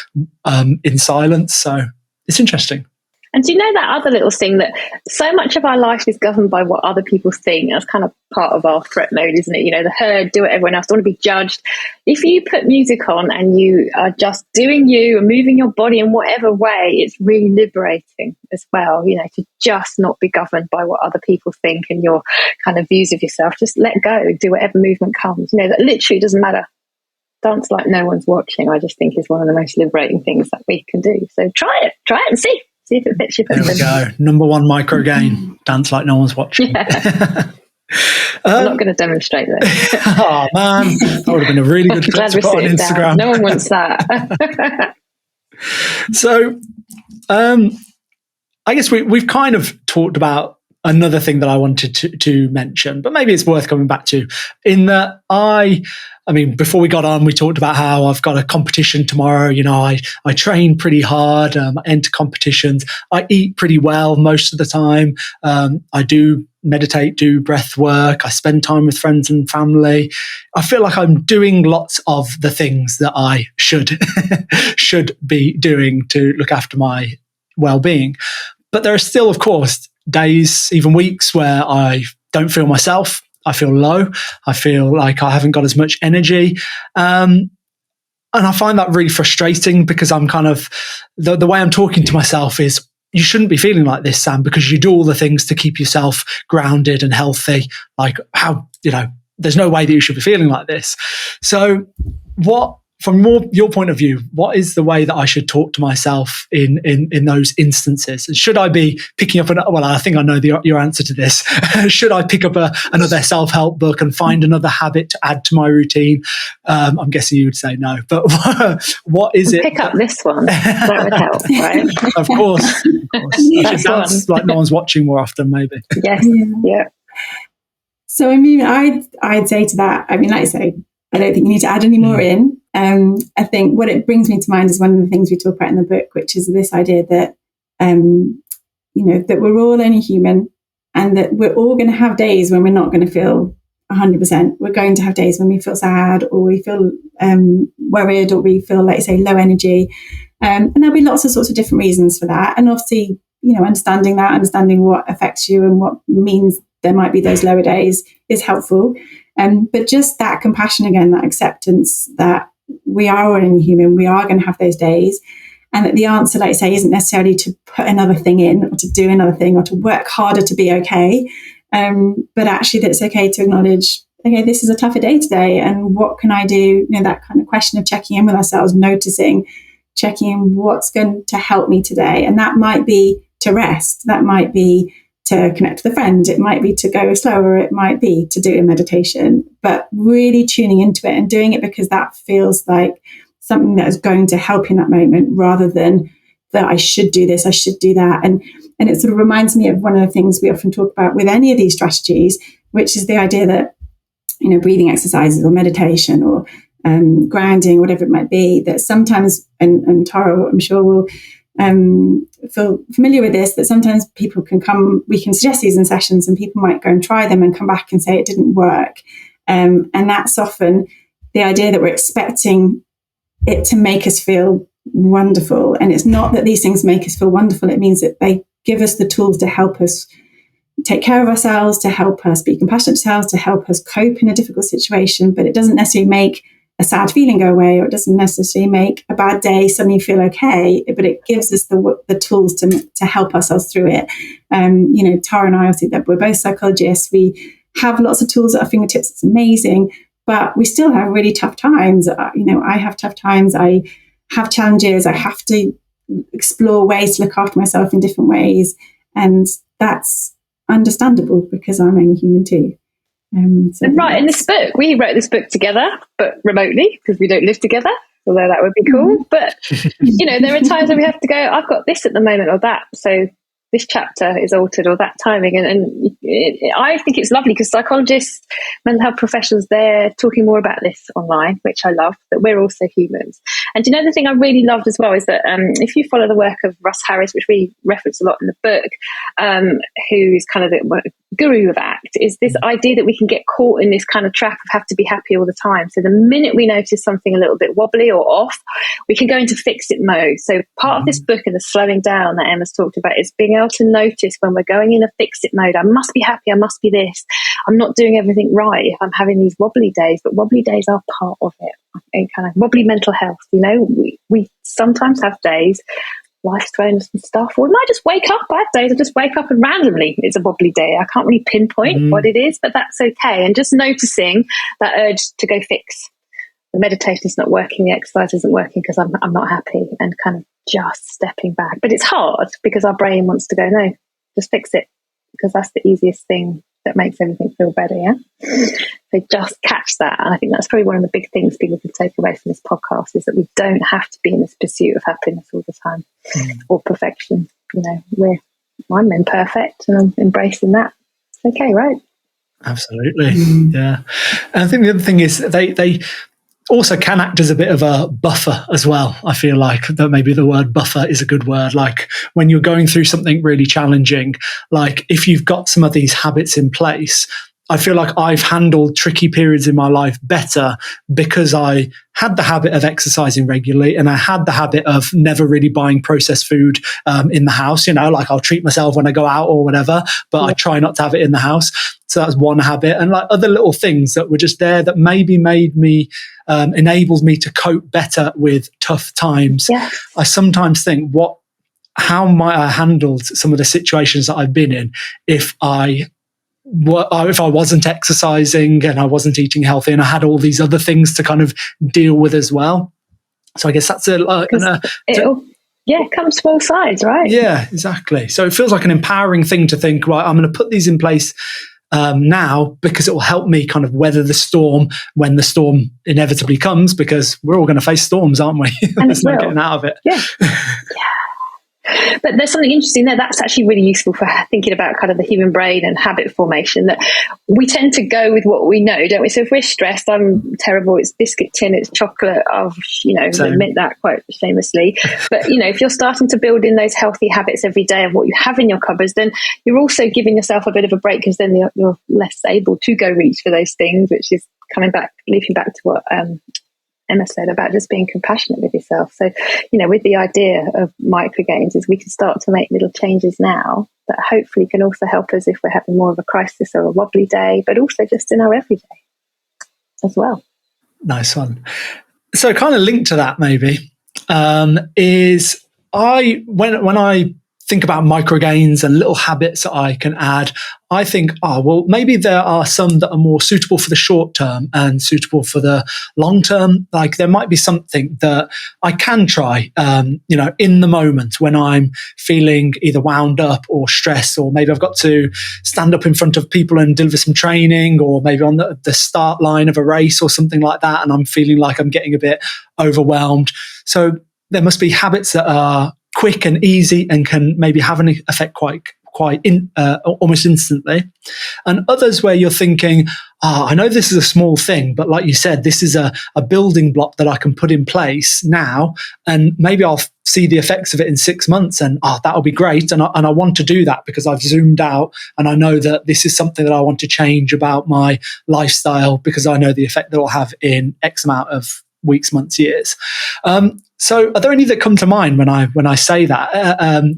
in silence. So it's interesting. And do you know that other little thing that so much of our life is governed by what other people think? That's kind of part of our threat mode, isn't it? The herd, do what everyone else, don't want to be judged. If you put music on and you are just doing you and moving your body in whatever way, it's really liberating as well, to just not be governed by what other people think and your kind of views of yourself. Just let go, do whatever movement comes. That literally doesn't matter. Dance like no one's watching, I just think is one of the most liberating things that we can do. So try it and see. See if it fits your person. There we go. Number one microgain. Dance like no one's watching. Yeah. I'm not going to demonstrate that. Oh man, that would have been a really good clip to put on Instagram. Down. No one wants that. So, I guess we've kind of talked about another thing that I wanted to mention, but maybe it's worth coming back to. In that I mean, before we got on, we talked about how I've got a competition tomorrow. I train pretty hard, I enter competitions. I eat pretty well most of the time. I do meditate, do breath work. I spend time with friends and family. I feel like I'm doing lots of the things that I should be doing to look after my well-being. But there are still, of course, days, even weeks where I don't feel myself. I feel low. I feel like I haven't got as much energy. And And I find that really frustrating because I'm kind of, the way I'm talking to myself is, you shouldn't be feeling like this, Sam, because you do all the things to keep yourself grounded and healthy. Like, how, there's no way that you should be feeling like this. So what, from your point of view, what is the way that I should talk to myself in those instances? And should I be picking up well, I think I know your answer to this. Should I pick up another self-help book and find another habit to add to my routine? I'm guessing you would say no, but what is it? Pick up this one. That would help, right? Of course. I should dance like no one's watching more often, maybe. Yes. Yeah. So, I mean, I'd say to that, I mean, like I say, I don't think you need to add any more in. I think what it brings me to mind is one of the things we talk about in the book, which is this idea that, that we're all only human, and that we're all going to have days when we're not going to feel 100%. We're going to have days when we feel sad, or we feel worried, or we feel, like you say, low energy. And there'll be lots of sorts of different reasons for that. And obviously, understanding what affects you and what means there might be those lower days is helpful. But just that compassion again, that acceptance that we are only human, we are going to have those days. And that the answer, like I say, isn't necessarily to put another thing in, or to do another thing, or to work harder to be okay. But actually that it's okay to acknowledge, okay, this is a tougher day today. And what can I do? That kind of question of checking in with ourselves, checking in what's going to help me today. And that might be to rest. That might be to connect with a friend. It might be to go slower. It might be to do a meditation, but really tuning into it and doing it because that feels like something that is going to help you in that moment, rather than that I should do this, I should do that. And it sort of reminds me of one of the things we often talk about with any of these strategies, which is the idea that, breathing exercises or meditation or grounding, whatever it might be, that sometimes, and Tara, I'm sure, will feel familiar with this, that sometimes people we can suggest these in sessions and people might go and try them and come back and say it didn't work. And that's often the idea that we're expecting it to make us feel wonderful. And it's not that these things make us feel wonderful. It means that they give us the tools to help us take care of ourselves, to help us be compassionate to ourselves, to help us cope in a difficult situation. But it doesn't necessarily make a sad feeling go away, or it doesn't necessarily make a bad day suddenly feel okay, but it gives us the tools to help ourselves through it. Tara and I, obviously, that we're both psychologists, we have lots of tools at our fingertips. It's amazing, but we still have really tough times. I have tough times. I have challenges. I have to explore ways to look after myself in different ways, and that's understandable because I'm only human too. Right, in this book, we wrote this book together, but remotely, because we don't live together, although that would be cool. But, there are times when we have to go, I've got this at the moment or that, so this chapter is altered, or that timing. I think it's lovely because psychologists, mental health professionals, they're talking more about this online, which I love, that we're also humans. And the thing I really loved as well is that if you follow the work of Russ Harris, which we reference a lot in the book, who's kind of the guru of ACT, is this idea that we can get caught in this kind of trap of have to be happy all the time. So the minute we notice something a little bit wobbly or off, we can go into fix-it mode. So part of this book and the slowing down that Emma's talked about is being able to notice when we're going in a fix-it mode. I must be happy, I must be this, I'm not doing everything right if I'm having these wobbly days, but wobbly days are part of it. And kind of wobbly mental health, we sometimes have days, life's thrown some stuff, or we might just wake up. I have days I just wake up and randomly it's a wobbly day. I can't really pinpoint what it is, but that's okay. And just noticing that urge to go fix. The meditation is not working, the exercise isn't working because I'm not happy, and kind of just stepping back. But it's hard because our brain wants to go, no, just fix it, because that's the easiest thing that makes everything feel better, yeah? So just catch that. And I think that's probably one of the big things people can take away from this podcast, is that we don't have to be in this pursuit of happiness all the time or perfection. I'm imperfect and I'm embracing that. It's okay, right? Absolutely. Yeah. And I think the other thing is they also can act as a bit of a buffer as well. I feel like that maybe the word buffer is a good word. Like when you're going through something really challenging, like if you've got some of these habits in place, I feel like I've handled tricky periods in my life better because I had the habit of exercising regularly, and I had the habit of never really buying processed food in the house. Like I'll treat myself when I go out or whatever, but I try not to have it in the house. So that's one habit. And like other little things that were just there that maybe made me, enabled me to cope better with tough times. Yes. I sometimes think, how might I handled some of the situations that I've been in if I wasn't exercising and I wasn't eating healthy and I had all these other things to kind of deal with as well. So I guess that's it comes from both sides, right? Yeah, exactly. So it feels like an empowering thing to think, right, I'm going to put these in place now because it will help me kind of weather the storm when the storm inevitably comes, because we're all going to face storms, aren't we? There's no getting out of it. Yeah. But there's something interesting there that's actually really useful for thinking about kind of the human brain and habit formation, that we tend to go with what we know, don't we? So if we're stressed, I'm terrible, it's biscuit tin, it's chocolate, I've admit that quite shamelessly. But if you're starting to build in those healthy habits every day of what you have in your cupboards, then you're also giving yourself a bit of a break, because then you're less able to go reach for those things, which is leaping back to what Emma said about just being compassionate with yourself. So, with the idea of microgains, is we can start to make little changes now that hopefully can also help us if we're having more of a crisis or a wobbly day, but also just in our everyday as well. Nice one. So kind of linked to that maybe is when I think about microgains and little habits that I can add, I think, maybe there are some that are more suitable for the short term and suitable for the long term. Like there might be something that I can try, in the moment when I'm feeling either wound up or stressed, or maybe I've got to stand up in front of people and deliver some training, or maybe on the start line of a race or something like that, and I'm feeling like I'm getting a bit overwhelmed. So there must be habits that are quick and easy and can maybe have an effect almost instantly, and others where you're thinking, I know this is a small thing, but like you said, this is a building block that I can put in place now, and maybe I'll see the effects of it in 6 months, and that'll be great, and I want to do that because I've zoomed out and I know that this is something that I want to change about my lifestyle, because I know the effect that it'll have in X amount of weeks, months, years. So are there any that come to mind when I say that?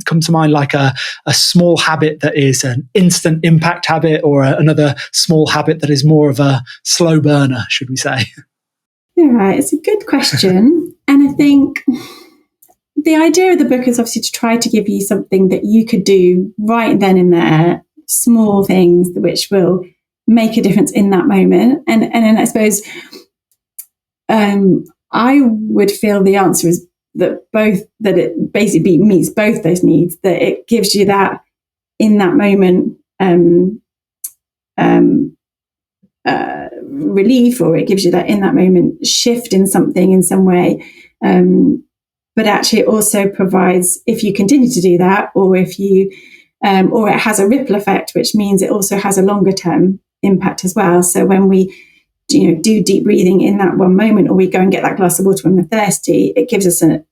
Come to mind like a small habit that is an instant impact habit, or another small habit that is more of a slow burner, should we say? Yeah, it's a good question. And I think the idea of the book is obviously to try to give you something that you could do right then and there, small things which will make a difference in that moment. And then I suppose I would feel the answer is that it basically meets both those needs, that it gives you that in that moment relief, or it gives you that in that moment shift in something in some way. But actually it also provides, if you continue to do that, or if you, or it has a ripple effect, which means it also has a longer term impact as well. So when we do deep breathing in that one moment, or we go and get that glass of water when we're thirsty, it gives us an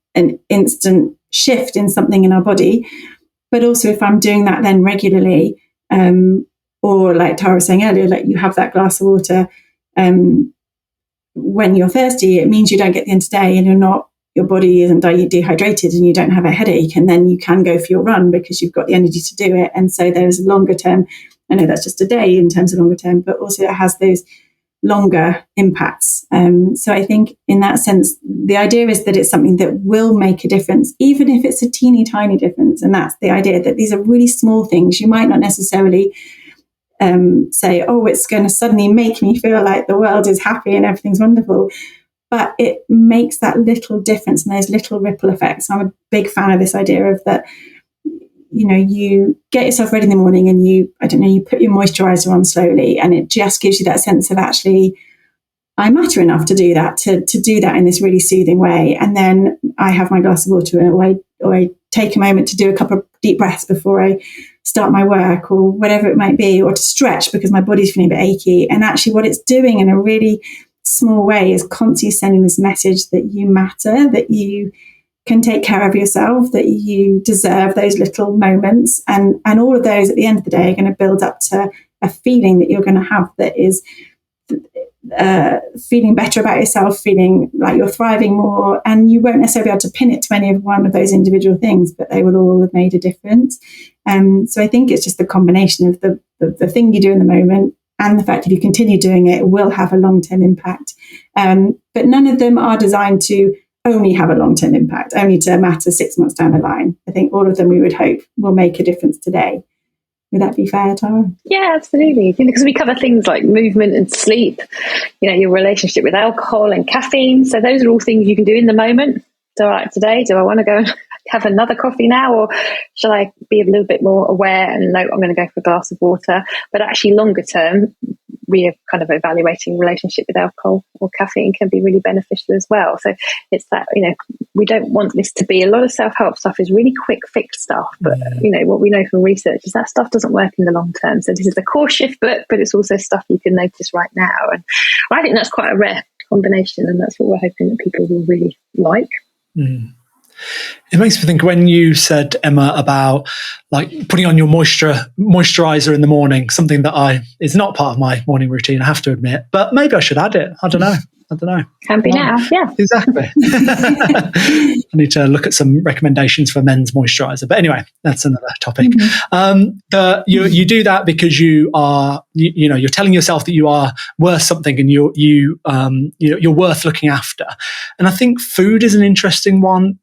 instant shift in something in our body. But also if I'm doing that then regularly, or like Tara was saying earlier, like you have that glass of water when you're thirsty, it means you don't get the end of the day and your body isn't dehydrated and you don't have a headache, and then you can go for your run because you've got the energy to do it. And so there's longer term, I know that's just a day in terms of longer term, but also it has those longer impacts. So I think in that sense, the idea is that it's something that will make a difference, even if it's a teeny tiny difference. And that's the idea, that these are really small things. You might not necessarily say, it's going to suddenly make me feel like the world is happy and everything's wonderful. But it makes that little difference and those little ripple effects. I'm a big fan of this idea of that, you get yourself ready in the morning and you put your moisturizer on slowly, and it just gives you that sense of actually, I matter enough to do that, to do that in this really soothing way. And then I have my glass of water, or I take a moment to do a couple of deep breaths before I start my work, or whatever it might be, or to stretch because my body's feeling a bit achy. And actually what it's doing in a really small way is constantly sending this message that you matter, that you can take care of yourself, that you deserve those little moments, and all of those at the end of the day are going to build up to a feeling that you're going to have that is feeling better about yourself, feeling like you're thriving more, and you won't necessarily be able to pin it to any of one of those individual things, but they will all have made a difference. So I think it's just the combination of the thing you do in the moment and the fact if you continue doing it, it will have a long-term impact. But none of them are designed to only have a long-term impact, only to matter 6 months down the line. I think all of them, we would hope, will make a difference today. Would that be fair, Tara? Yeah, absolutely. Because we cover things like movement and sleep, your relationship with alcohol and caffeine. So those are all things you can do in the moment. So like today, do I want to go and have another coffee now, or shall I be a little bit more aware and no, I'm going to go for a glass of water? But actually longer term, we are kind of evaluating relationship with alcohol or caffeine can be really beneficial as well. So it's that, we don't want this to be, a lot of self-help stuff is really quick fix stuff, but what we know from research is that stuff doesn't work in the long term. So this is the core shift book, but it's also stuff you can notice right now. And I think that's quite a rare combination, and that's what we're hoping that people will really like. It makes me think when you said, Emma, about like putting on your moisturizer in the morning, something that is not part of my morning routine, I have to admit, but maybe I should add it. I don't know. Can be now, yeah. Exactly. I need to look at some recommendations for men's moisturizer. But anyway, that's another topic. You do that because you are, you're telling yourself that you are worth something and you're worth looking after. And I think food is an interesting one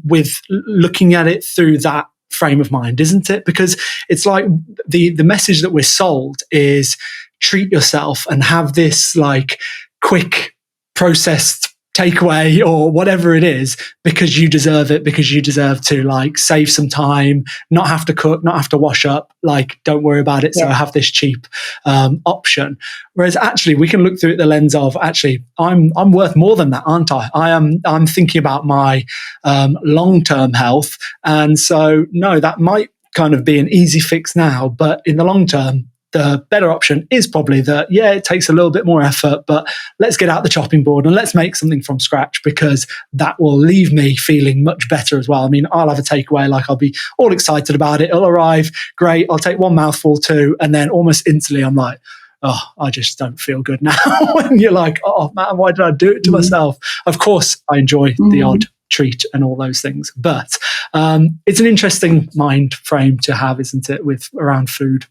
with looking at it through that frame of mind, isn't it? Because it's like the message that we're sold is treat yourself and have this like quick processed takeaway or whatever it is, because you deserve it, because you deserve to like save some time, not have to cook, not have to wash up, like don't worry about it. So I have this cheap option. Whereas actually we can look through it the lens of actually I'm worth more than that, aren't I? I'm thinking about my long-term health. And so no, that might kind of be an easy fix now, but in the long term, the better option is probably that, it takes a little bit more effort, but let's get out the chopping board and let's make something from scratch, because that will leave me feeling much better as well. I mean, I'll have a takeaway, like I'll be all excited about it. It'll arrive, great. I'll take one mouthful too. And then almost instantly I'm like, oh, I just don't feel good now. And you're like, oh man, why did I do it to myself? Of course, I enjoy the odd treat and all those things, but it's an interesting mind frame to have, isn't it, with around food.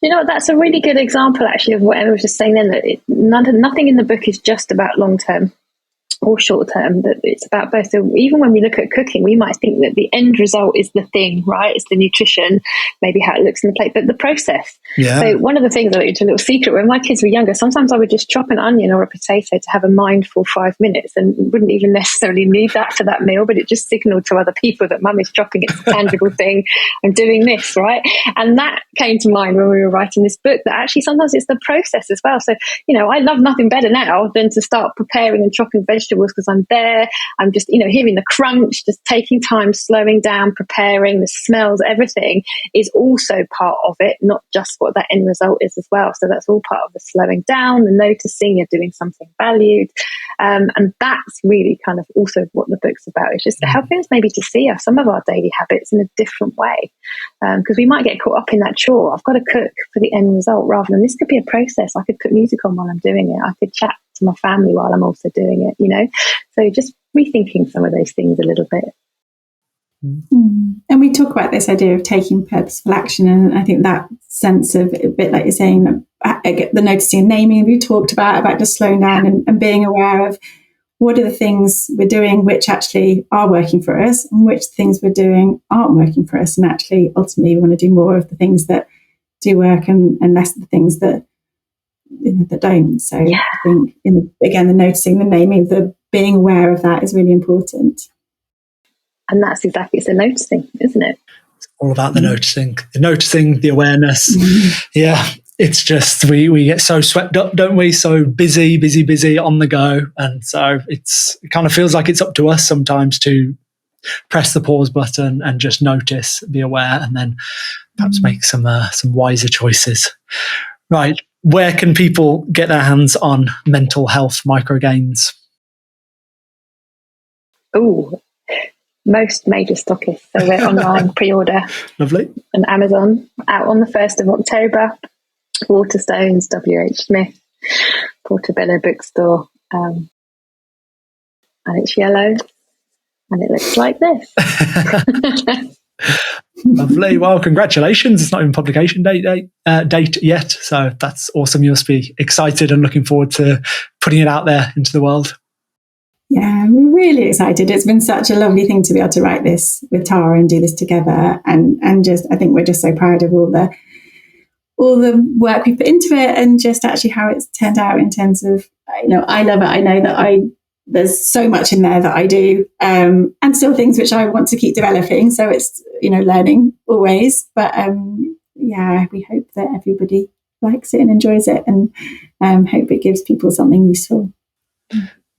That's a really good example, actually, of what Emma was just saying then, that nothing in the book is just about long-term or short-term, that it's about both. So even when we look at cooking, we might think that the end result is the thing, right? It's the nutrition, maybe how it looks in the plate, but the process. Yeah. So one of the things, it's a little secret, when my kids were younger, sometimes I would just chop an onion or a potato to have a mindful 5 minutes, and wouldn't even necessarily need that for that meal, but it just signaled to other people that mum is chopping, it's a tangible thing, I'm doing this, right? And that came to mind when we were writing this book, that actually sometimes it's the process as well. So, I love nothing better now than to start preparing and chopping vegetables, because I'm there, I'm just, hearing the crunch, just taking time, slowing down, preparing, the smells, everything is also part of it, not just what that end result is as well. So that's all part of the slowing down, the noticing, you're doing something valued. And that's really kind of also what the book's about. It's just helping us maybe to see some of our daily habits in a different way. Because we might get caught up in that chore. I've got to cook for the end result, rather than this could be a process. I could put music on while I'm doing it. I could chat to my family while I'm also doing it, So just rethinking some of those things a little bit. And we talk about this idea of taking purposeful action, and I think that sense of, a bit like you're saying, the noticing and naming we talked about just slowing down and being aware of what are the things we're doing which actually are working for us, and which things we're doing aren't working for us, and actually ultimately we want to do more of the things that do work and less of the things that that don't. So I think again, the noticing, the naming, the being aware of that is really important. And that's exactly, it's the noticing, isn't it? It's all about the noticing, the awareness. Yeah, it's just we get so swept up, don't we? So busy on the go, and so it kind of feels like it's up to us sometimes to press the pause button and just notice, be aware, and then perhaps make some wiser choices. Right. Where can people get their hands on mental health microgains? Oh, most major stockists. So we're online pre-order. Lovely. On Amazon, out on the 1st of October. Waterstones, WH Smith, Portobello Bookstore, and it's yellow, and it looks like this. Lovely. Well, congratulations. It's not even publication date yet. So that's awesome. You must be excited and looking forward to putting it out there into the world. Yeah, we're really excited. It's been such a lovely thing to be able to write this with Tara and do this together. And just, I think we're just so proud of all the work we put into it, and just actually how it's turned out in terms of, I love it. I know that there's so much in there that I do, and still things which I want to keep developing. So it's, learning always. But we hope that everybody likes it and enjoys it, and hope it gives people something useful.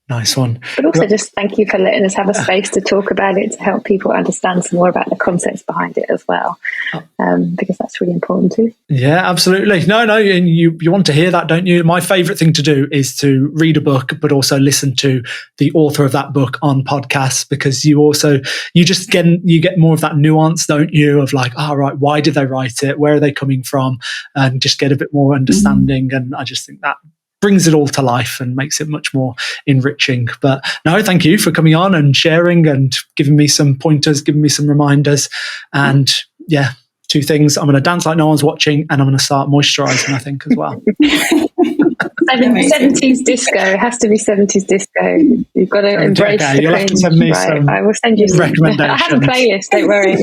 Nice one. But also just thank you for letting us have a space to talk about it, to help people understand some more about the concepts behind it as well, because that's really important too. Yeah, absolutely. No, and you want to hear that, don't you? My favourite thing to do is to read a book, but also listen to the author of that book on podcasts, because you get more of that nuance, don't you? Of like, right, why did they write it? Where are they coming from? And just get a bit more understanding. And I just think that brings it all to life and makes it much more enriching. But no, thank you for coming on and sharing and giving me some pointers, giving me some reminders. And yeah, two things. I'm going to dance like no one's watching, and I'm going to start moisturising, I think, as well. 70s disco. It has to be 70s disco. You've got to embrace the you'll cringe. have to send me some I will send you some recommendations. I have a playlist, don't worry.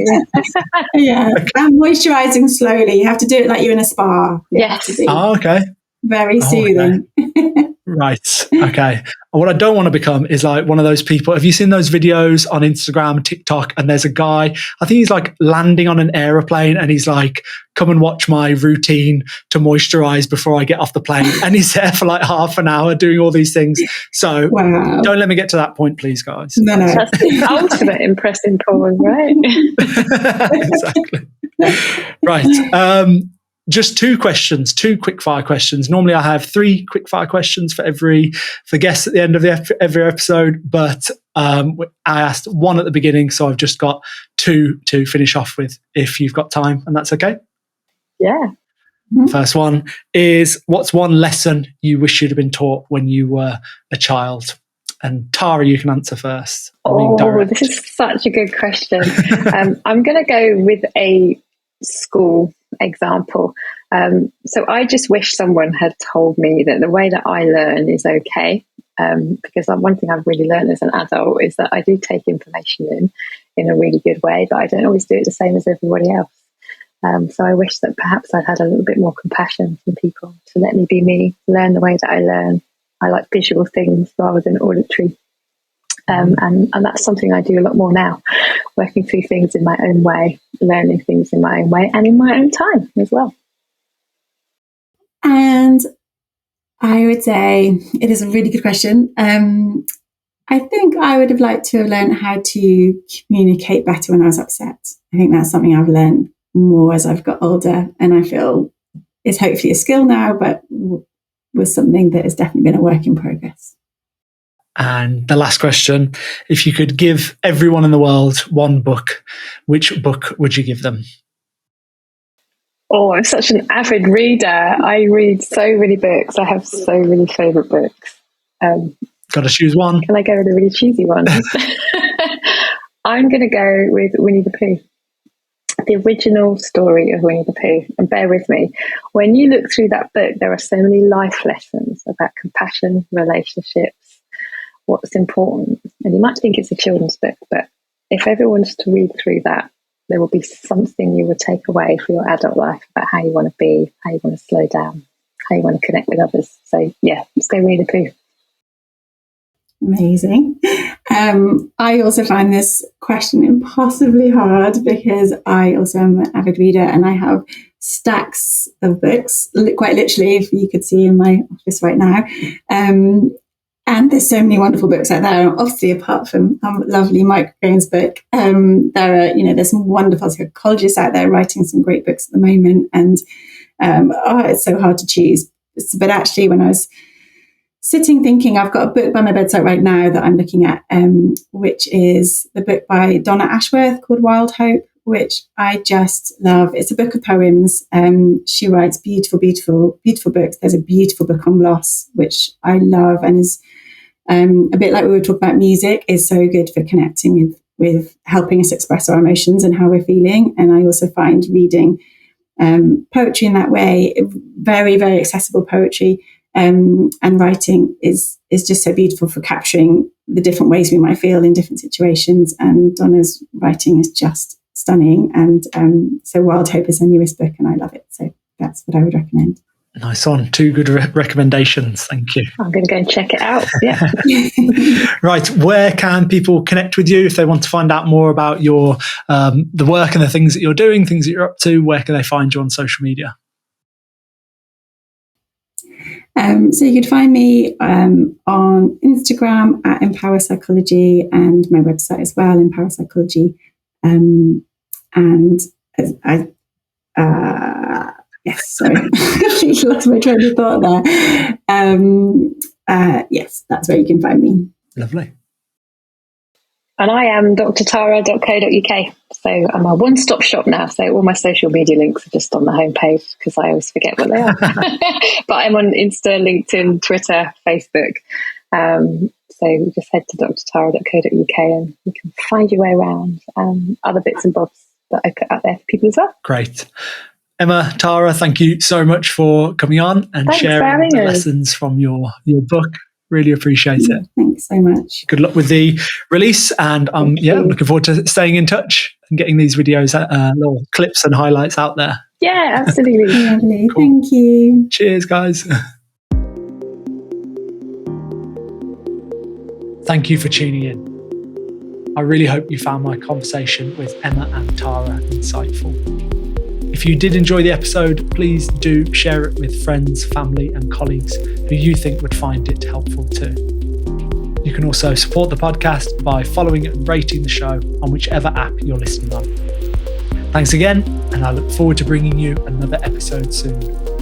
Yeah, and moisturising slowly. You have to do it like you're in a spa. Yes. Oh, okay. Very soothing. Okay. Right. Okay. What I don't want to become is like one of those people. Have you seen those videos on Instagram, TikTok? And there's a guy, I think he's like landing on an aeroplane, and he's like, come and watch my routine to moisturize before I get off the plane. And he's there for like half an hour doing all these things. So Don't let me get to that point, please, guys. No. That's the ultimate impressing pause, right? Exactly. Right. Just two quick fire questions. Normally I have 3 quick fire questions for guests at the end of every episode, but I asked 1 at the beginning, so I've just got 2 to finish off with if you've got time, and that's okay? Yeah. First one is, what's one lesson you wish you'd have been taught when you were a child? And Tara, you can answer first. This is such a good question. I'm going to go with a school example. So I just wish someone had told me that the way that I learn is okay, because one thing I've really learned as an adult is that I do take information in a really good way, but I don't always do it the same as everybody else. So I wish that perhaps I'd had a little bit more compassion from people to let me be me, learn the way that I learn. I like visual things rather than auditory. And that's something I do a lot more now, working through things in my own way, learning things in my own way and in my own time as well. And I would say it is a really good question. I think I would have liked to have learned how to communicate better when I was upset. I think that's something I've learned more as I've got older, and I feel is hopefully a skill now, but was something that has definitely been a work in progress. And the last question, if you could give everyone in the world one book, which book would you give them? Oh, I'm such an avid reader. I read so many books. I have so many favourite books. Got to choose one. Can I go with a really cheesy one? I'm going to go with Winnie the Pooh. The original story of Winnie the Pooh. And bear with me. When you look through that book, there are so many life lessons about compassion, relationships, what's important. And you might think it's a children's book, but if everyone was to read through that, there will be something you would take away for your adult life about how you want to be, how you want to slow down, how you want to connect with others. So yeah, let's go Winnie the Pooh. Amazing. I also find this question impossibly hard because I also am an avid reader and I have stacks of books, quite literally, if you could see in my office right now. And there's so many wonderful books out there. Obviously, apart from lovely Microgains book, there's some wonderful psychologists out there writing some great books at the moment. And it's so hard to choose. But actually, when I was sitting thinking, I've got a book by my bedside right now that I'm looking at, which is the book by Donna Ashworth called Wild Hope, which I just love. It's a book of poems. She writes beautiful, beautiful, beautiful books. There's a beautiful book on loss, which I love, and is a bit like we were talking about music, is so good for connecting with helping us express our emotions and how we're feeling. And I also find reading poetry in that way, very, very accessible poetry, and writing is just so beautiful for capturing the different ways we might feel in different situations. And Donna's writing is just stunning. And so Wild Hope is her newest book, and I love it. So that's what I would recommend. Nice one. Two good recommendations. Thank you. I'm going to go and check it out. Yeah. Right. Where can people connect with you if they want to find out more about your the work and the things that you're doing, things that you're up to? Where can they find you on social media? So you could find me on Instagram at Empower Psychology, and my website as well, Empower Psychology. And yes, sorry, I lost my train of thought there. Yes, that's where you can find me. Lovely. And I am drtara.co.uk. So I'm a one-stop shop now. So all my social media links are just on the homepage because I always forget what they are. But I'm on Insta, LinkedIn, Twitter, Facebook. So just head to drtara.co.uk and you can find your way around other bits and bobs that I put out there for people as well. Great. Emma, Tara, thank you so much for coming on and sharing the lessons from your book. Really appreciate it. Thanks so much. Good luck with the release, and looking forward to staying in touch and getting these videos, little clips and highlights out there. Yeah, absolutely. Lovely. Cool. Thank you. Cheers, guys. Thank you for tuning in. I really hope you found my conversation with Emma and Tara insightful. If you did enjoy the episode, please do share it with friends, family, and colleagues who you think would find it helpful too. You can also support the podcast by following and rating the show on whichever app you're listening on. Thanks again, and I look forward to bringing you another episode soon.